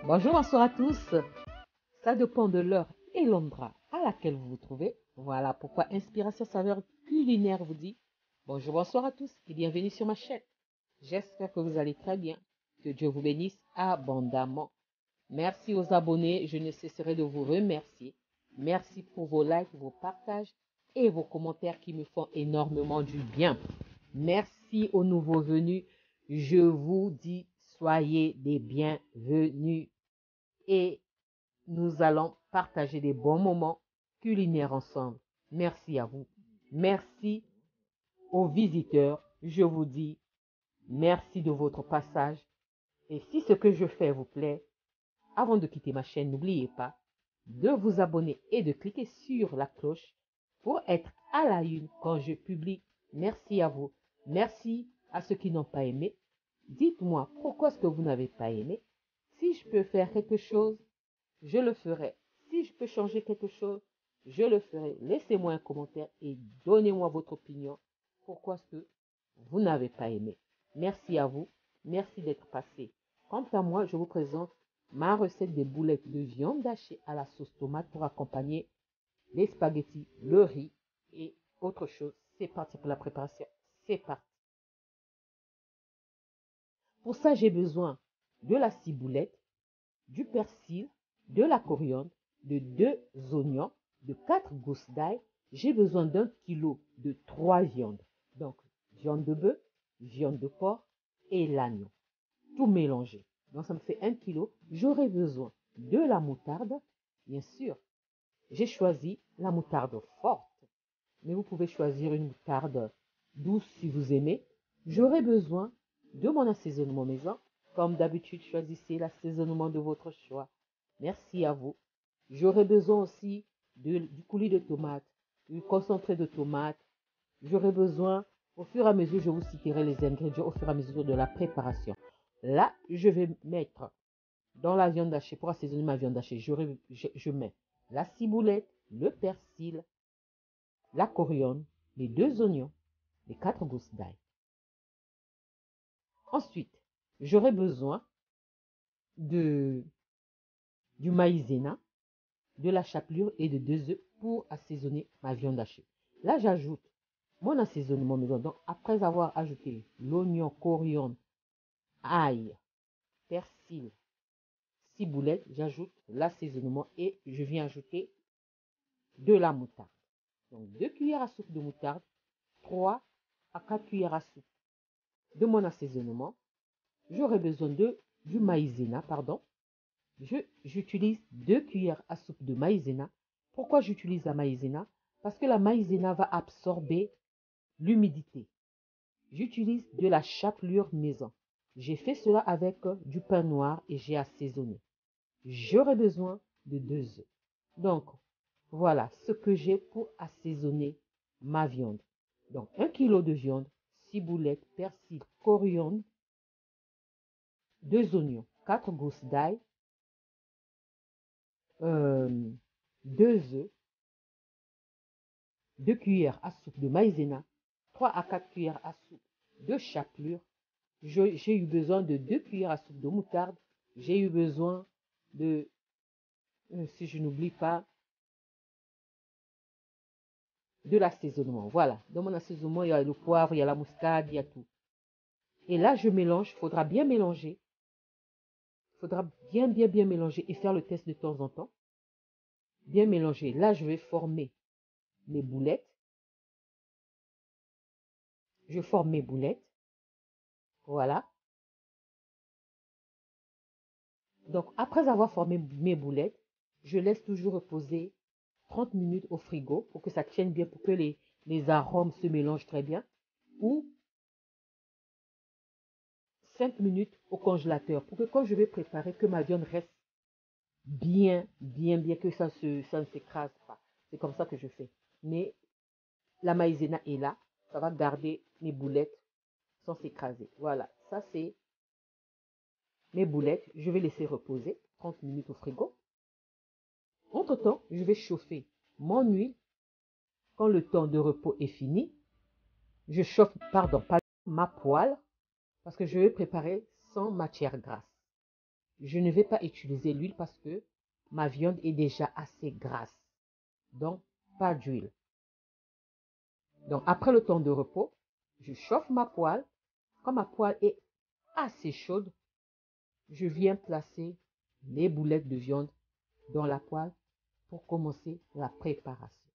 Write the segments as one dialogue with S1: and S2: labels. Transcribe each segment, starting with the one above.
S1: Bonjour, bonsoir à tous. Ça dépend de l'heure et l'endroit à laquelle vous vous trouvez. Voilà pourquoi Inspiration Saveur Culinaire vous dit bonjour, bonsoir à tous et bienvenue sur ma chaîne. J'espère que vous allez très bien. Que Dieu vous bénisse abondamment. Merci aux abonnés, je ne cesserai de vous remercier. Merci pour vos likes, vos partages et vos commentaires qui me font énormément du bien. Merci aux nouveaux venus. Je vous dis soyez des bienvenus et nous allons partager des bons moments culinaires ensemble. Merci à vous. Merci aux visiteurs. Je vous dis merci de votre passage. Et si ce que je fais vous plaît, avant de quitter ma chaîne, n'oubliez pas de vous abonner et de cliquer sur la cloche pour être à la une quand je publie. Merci à vous. Merci à ceux qui n'ont pas aimé. Dites-moi pourquoi est-ce que vous n'avez pas aimé. Si je peux faire quelque chose, je le ferai. Si je peux changer quelque chose, je le ferai. Laissez-moi un commentaire et donnez-moi votre opinion. Pourquoi est-ce que vous n'avez pas aimé? Merci à vous. Merci d'être passé. Quant à moi, je vous présente ma recette des boulettes de viande hachée à la sauce tomate pour accompagner les spaghettis, le riz et autre chose. C'est parti pour la préparation. C'est parti. Pour ça, j'ai besoin de la ciboulette, du persil, de la coriandre, de 2 oignons, de 4 gousses d'ail. J'ai besoin d'un kilo de 3 viandes. Donc, viande de bœuf, viande de porc et l'agneau. Tout mélangé. Donc, ça me fait 1 kilo. J'aurai besoin de la moutarde. Bien sûr, j'ai choisi la moutarde forte. Mais vous pouvez choisir une moutarde douce si vous aimez. J'aurai besoin de mon assaisonnement maison. Comme d'habitude, choisissez l'assaisonnement de votre choix. Merci à vous. J'aurai besoin aussi du coulis de tomate, du concentré de tomate. J'aurai besoin, au fur et à mesure, je vous citerai les ingrédients au fur et à mesure de la préparation. Là, je vais mettre dans la viande hachée, pour assaisonner ma viande hachée, je mets la ciboulette, le persil, la coriandre, les 2 oignons, les 4 gousses d'ail. Ensuite, j'aurai besoin du maïzena, de la chapelure et de 2 œufs pour assaisonner ma viande hachée. Là, j'ajoute mon assaisonnement maison. Donc, après avoir ajouté l'oignon, coriandre, ail, persil, ciboulette, j'ajoute l'assaisonnement et je viens ajouter de la moutarde. Donc, 2 cuillères à soupe de moutarde, 3 à 4 cuillères à soupe de mon assaisonnement. J'aurai besoin du maïzena, pardon. J'utilise 2 cuillères à soupe de maïzena. Pourquoi j'utilise la maïzena? Parce que la maïzena va absorber l'humidité. J'utilise de la chapelure maison. J'ai fait cela avec du pain noir et j'ai assaisonné. J'aurai besoin de 2 œufs. Donc, voilà ce que j'ai pour assaisonner ma viande. Donc, 1 kg de viande, ciboulette, persil, coriandre, 2 oignons, 4 gousses d'ail, 2 œufs, 2 cuillères à soupe de maïzena, 3 à 4 cuillères à soupe de chapelure. J'ai eu besoin de 2 cuillères à soupe de moutarde. J'ai eu besoin de, si je n'oublie pas, de l'assaisonnement. Voilà, dans mon assaisonnement, il y a le poivre, il y a la muscade, il y a tout. Et là, je mélange, il faudra bien mélanger. Il faudra bien mélanger et faire le test de temps en temps. Bien mélanger. Là, je vais former mes boulettes. Je forme mes boulettes. Voilà. Donc, après avoir formé mes boulettes, je laisse toujours reposer 30 minutes au frigo pour que ça tienne bien, pour que les arômes se mélangent très bien. Ou 5 minutes au congélateur pour que quand je vais préparer, que ma viande reste bien, que ça ne s'écrase pas. C'est comme ça que je fais. Mais la maïzena est là. Ça va garder mes boulettes sans s'écraser. Voilà, ça c'est mes boulettes. Je vais laisser reposer 30 minutes au frigo. Entre-temps, je vais chauffer mon huile. Quand le temps de repos est fini, je chauffe, pardon, pas ma poêle, parce que je vais préparer sans matière grasse. je ne vais pas utiliser l'huile parce que ma viande est déjà assez grasse. Donc, pas d'huile. Donc, après le temps de repos, je chauffe ma poêle. Quand ma poêle est assez chaude, je viens placer les boulettes de viande dans la poêle pour commencer la préparation.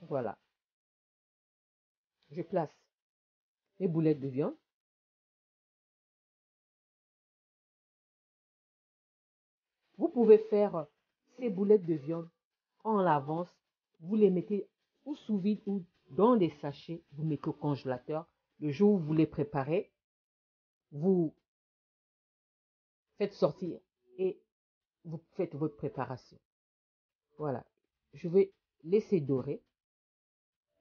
S1: Voilà. Je place les boulettes de viande. Vous pouvez faire ces boulettes de viande en l'avance. Vous les mettez ou sous vide ou dans des sachets. Vous mettez au congélateur. Le jour où vous les préparez, vous faites sortir et vous faites votre préparation. Voilà. Je vais laisser dorer.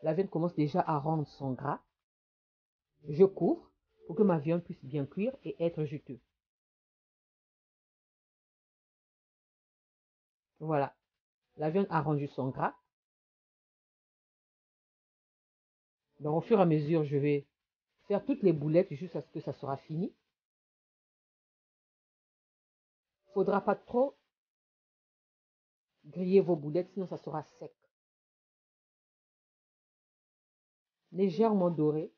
S1: La viande commence déjà à rendre son gras. Je couvre pour que ma viande puisse bien cuire et être juteuse. Voilà. La viande a rendu son gras. Donc, au fur et à mesure, je vais faire toutes les boulettes jusqu'à ce que ça sera fini. Il ne faudra pas trop griller vos boulettes, sinon ça sera sec. Légèrement doré,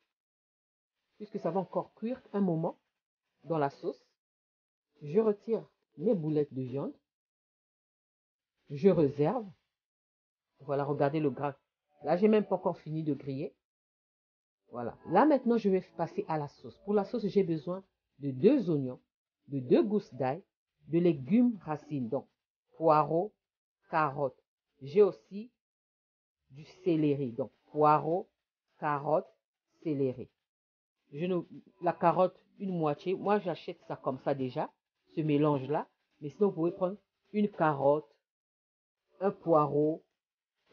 S1: puisque ça va encore cuire un moment dans la sauce. Je retire mes boulettes de viande. Je réserve. Voilà, regardez le gras. Là, j'ai même pas encore fini de griller. Voilà. Là, maintenant, je vais passer à la sauce. Pour la sauce, j'ai besoin de 2 oignons, de 2 gousses d'ail, de légumes racines, donc poireaux, carottes. J'ai aussi du céleri, donc poireaux, carottes, céleri. La carotte, une moitié. Moi, j'achète ça comme ça déjà, ce mélange-là. Mais sinon, vous pouvez prendre une carotte, un poireau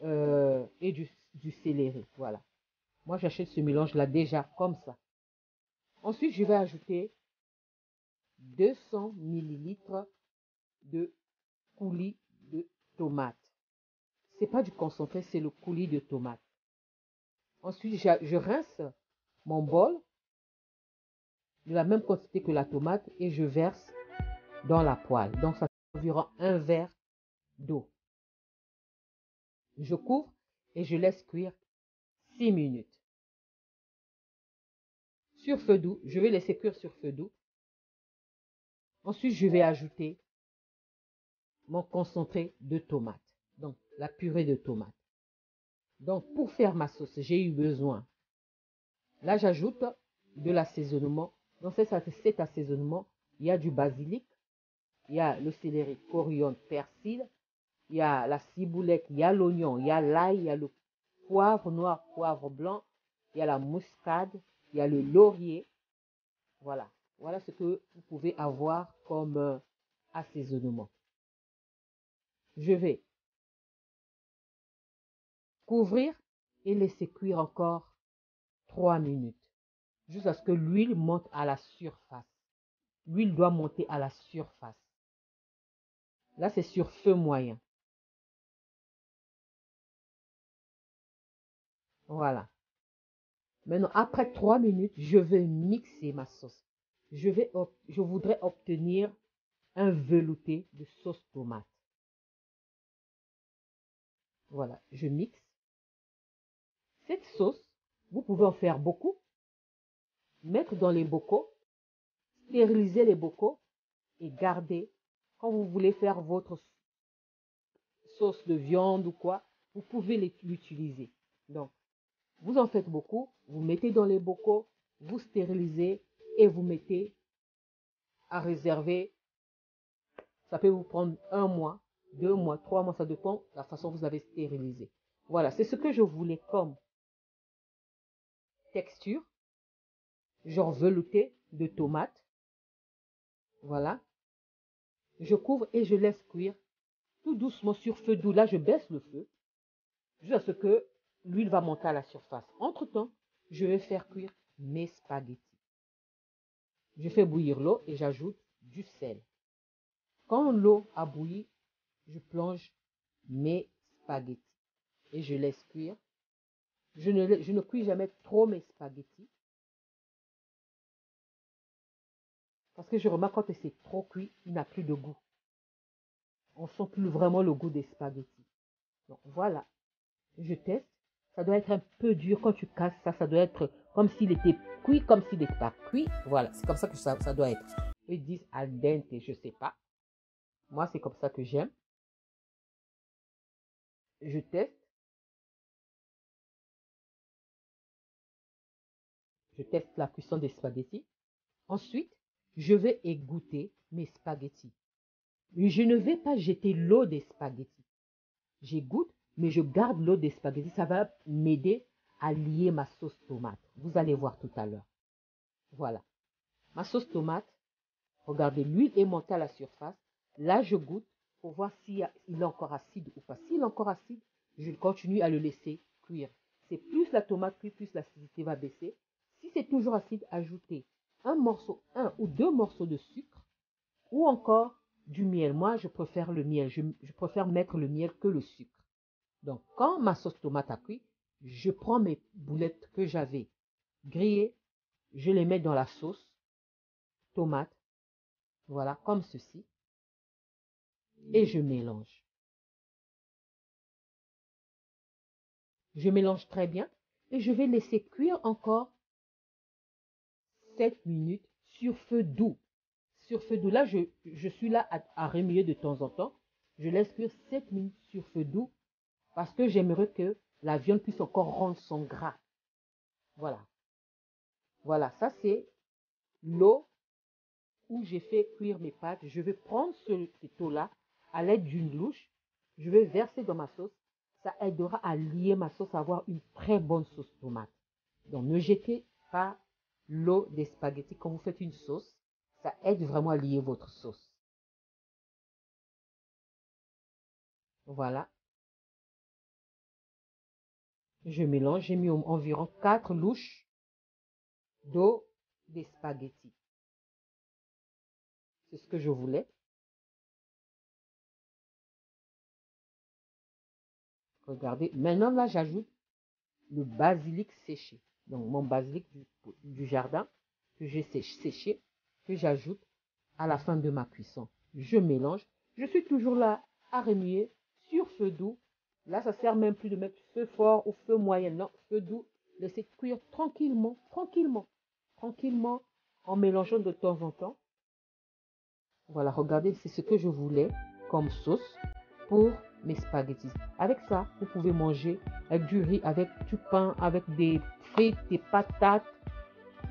S1: et du céleri. Voilà. Moi, j'achète ce mélange-là déjà comme ça. Ensuite, je vais ajouter 200 millilitres de coulis de tomate. C'est pas du concentré, c'est le coulis de tomate. Ensuite, je rince mon bol de la même quantité que la tomate et je verse dans la poêle. Donc, ça fait environ un verre d'eau. Je couvre et je laisse cuire 6 minutes. Sur feu doux, je vais laisser cuire sur feu doux. Ensuite, je vais ajouter mon concentré de tomate. Donc, la purée de tomate. Donc, pour faire ma sauce, j'ai eu besoin. Là, j'ajoute de l'assaisonnement. Dans cet assaisonnement, il y a du basilic, il y a le céleri, coriandre, persil, il y a la ciboulette, il y a l'oignon, il y a l'ail, il y a le poivre noir, poivre blanc, il y a la muscade, il y a le laurier. Voilà. Voilà ce que vous pouvez avoir comme assaisonnement. Je vais couvrir et laisser cuire encore 3 minutes, jusqu'à ce que l'huile monte à la surface. L'huile doit monter à la surface. Là, c'est sur feu moyen. Voilà. Maintenant, après 3 minutes, je vais mixer ma sauce. Je voudrais obtenir un velouté de sauce tomate. Voilà, je mixe. Cette sauce, vous pouvez en faire beaucoup, mettre dans les bocaux, stériliser les bocaux et garder. Quand vous voulez faire votre sauce de viande ou quoi, vous pouvez l'utiliser. Donc, vous en faites beaucoup, vous mettez dans les bocaux, vous stérilisez et vous mettez à réserver. Ça peut vous prendre 1 mois, 2 mois, 3 mois, ça dépend de la façon dont vous avez stérilisé. Voilà, c'est ce que je voulais comme texture, genre velouté de tomate. Voilà. Je couvre et je laisse cuire tout doucement sur feu doux. Là, je baisse le feu jusqu'à ce que l'huile va monter à la surface. Entre-temps, je vais faire cuire mes spaghettis. Je fais bouillir l'eau et j'ajoute du sel. Quand l'eau a bouilli, je plonge mes spaghettis et je laisse cuire Je ne cuis jamais trop mes spaghettis. Parce que je remarque quand c'est trop cuit, il n'a plus de goût. On ne sent plus vraiment le goût des spaghettis. Donc voilà, je teste. Ça doit être un peu dur quand tu casses ça. Ça doit être comme s'il était cuit, comme s'il n'était pas cuit. Voilà, c'est comme ça que ça doit être. Ils disent al dente, je ne sais pas. Moi, c'est comme ça que j'aime. Je teste. Je teste la cuisson des spaghettis. Ensuite, je vais égoutter mes spaghettis. Je ne vais pas jeter l'eau des spaghettis. J'égoutte, mais je garde l'eau des spaghettis. Ça va m'aider à lier ma sauce tomate. Vous allez voir tout à l'heure. Voilà. Ma sauce tomate, regardez, l'huile est montée à la surface. Là, je goûte pour voir s'il est encore acide ou pas. S'il est encore acide, je continue à le laisser cuire. C'est plus la tomate cuit, plus l'acidité va baisser. Si c'est toujours acide, ajoutez un ou deux morceaux de sucre ou encore du miel. Moi, je préfère le miel. Je préfère mettre le miel que le sucre. Donc, quand ma sauce tomate a cuit, je prends mes boulettes que j'avais grillées, je les mets dans la sauce tomate, voilà, comme ceci, et je mélange. Je mélange très bien et je vais laisser cuire encore 7 minutes sur feu doux. Sur feu doux, là, je suis là à remuer de temps en temps. Je laisse cuire 7 minutes sur feu doux parce que j'aimerais que la viande puisse encore rendre son gras. Voilà. Voilà, ça c'est l'eau où j'ai fait cuire mes pâtes. Je vais prendre cette eau-là à l'aide d'une louche. Je vais verser dans ma sauce. Ça aidera à lier ma sauce, à avoir une très bonne sauce tomate. Donc, ne jetez pas l'eau des spaghettis quand vous faites une sauce. Ça aide vraiment à lier votre sauce. Voilà. Je mélange. J'ai mis environ 4 louches d'eau des spaghettis. C'est ce que je voulais. Regardez. Maintenant, là, j'ajoute le basilic séché. Donc, mon basilic du jardin que j'ai séché, que j'ajoute à la fin de ma cuisson. Je mélange. Je suis toujours là à remuer sur feu doux. Là, ça sert même plus de mettre feu fort ou feu moyen. Non, feu doux. Laissez cuire tranquillement, tranquillement, tranquillement, en mélangeant de temps en temps. Voilà, regardez, c'est ce que je voulais comme sauce pour mes spaghettis. Avec ça, vous pouvez manger avec du riz, avec du pain, avec des frites, des patates,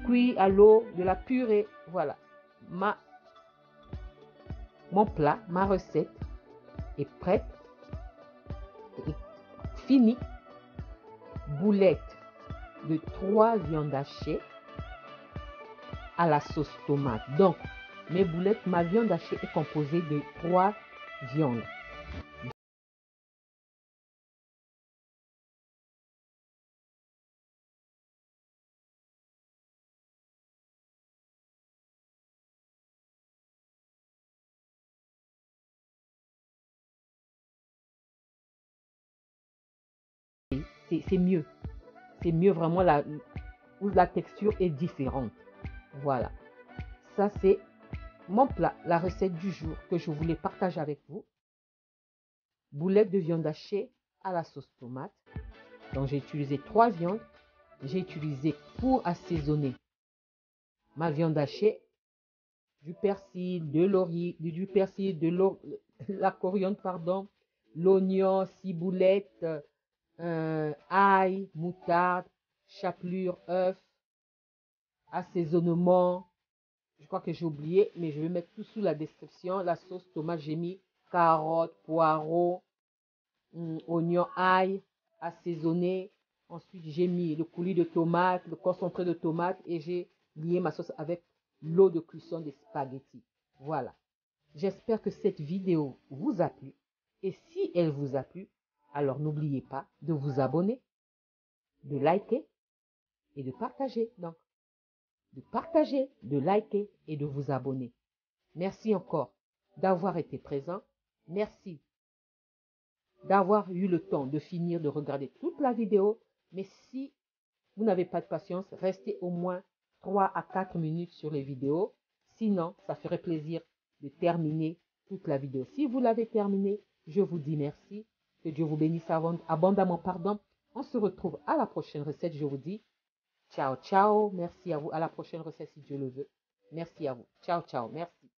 S1: cuit à l'eau, de la purée. Voilà, mon plat, ma recette est prête et finie. Boulettes de 3 viandes hachées à la sauce tomate. Donc, ma viande hachée est composée de 3 viandes. C'est mieux. C'est mieux vraiment, où la texture est différente. Voilà. Ça, c'est mon plat, la recette du jour que je voulais partager avec vous. Boulettes de viande hachée à la sauce tomate. Donc, j'ai utilisé 3 viandes. J'ai utilisé pour assaisonner ma viande hachée du persil, de laurier, du persil, la coriandre, pardon, l'oignon, ciboulette, ail, moutarde, chapelure, œuf, assaisonnement. Je crois que j'ai oublié, mais je vais mettre tout sous la description. La sauce tomate, j'ai mis carottes, poireaux, oignon, ail, assaisonné. Ensuite, j'ai mis le coulis de tomate, le concentré de tomate et j'ai lié ma sauce avec l'eau de cuisson des spaghettis. Voilà. J'espère que cette vidéo vous a plu. Et si elle vous a plu, alors n'oubliez pas de vous abonner, de liker et de partager. Donc, de partager, de liker et de vous abonner. Merci encore d'avoir été présent. Merci d'avoir eu le temps de finir de regarder toute la vidéo. Mais si vous n'avez pas de patience, restez au moins 3 à 4 minutes sur les vidéos. Sinon, ça ferait plaisir de terminer toute la vidéo. Si vous l'avez terminée, je vous dis merci. Que Dieu vous bénisse abondamment. Pardon. On se retrouve à la prochaine recette. Je vous dis ciao, ciao. Merci à vous. À la prochaine recette si Dieu le veut. Merci à vous. Ciao, ciao. Merci.